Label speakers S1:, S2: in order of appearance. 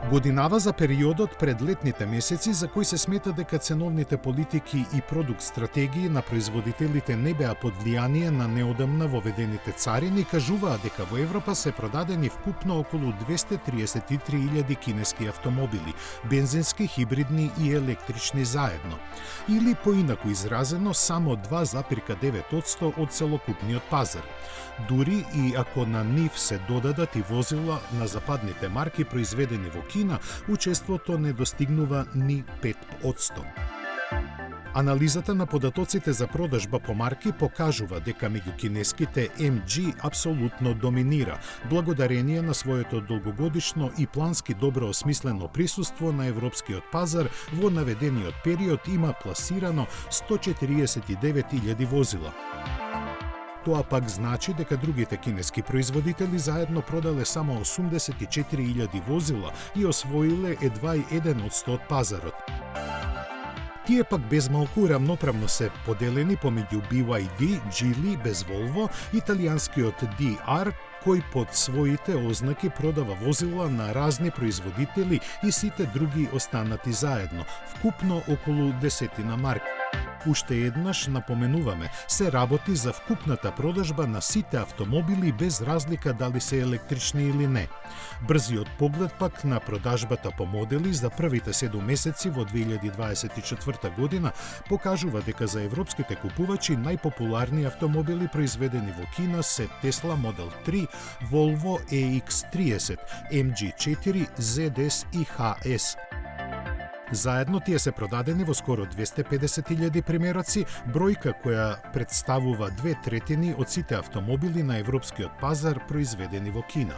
S1: Годинава за периодот пред летните месеци за кои се смета дека ценовните политики и продукт стратегии на производителите не беа под влијание на неодамна воведените царини, кажуваат дека во Европа се продадени вкупно околу 233.000 кинески автомобили, бензински, хибридни и електрични заедно. Или поинаку изразено, само 2,9% од целокупниот пазар. Дури и ако на нив се додадат и возила на западните марки произведени во Кина, учеството не достигнува ни 5%. Анализата на податоците за продажба по марки покажува дека меѓу кинеските MG апсолутно доминира, благодарение на своето долгогодишно и плански добро осмислено присуство на европскиот пазар. Во наведениот период има пласирано 149.000 возила. Тоа пак значи дека другите кинески производители заедно продале само 84.000 возила и освоиле едва и 1% од пазарот. Тие пак безмалку рамноправно се поделени помеѓу BYD, Geely без Volvo, италијанскиот DR, кој под своите ознаки продава возила на разни производители и сите други останати заедно, вкупно околу 10 марки. Уште еднаш напоменуваме, се работи за вкупната продажба на сите автомобили без разлика дали се електрични или не. Брзиот поглед пак на продажбата по модели за првите 7 месеци во 2024 година покажува дека за европските купувачи најпопуларни автомобили произведени во Кина се Tesla Model 3, Volvo EX30, MG4, ZS и HS. Заедно тие се продадени во скоро 250.000 примероци, бројка која представува 2/3 од сите автомобили на европскиот пазар произведени во Кина.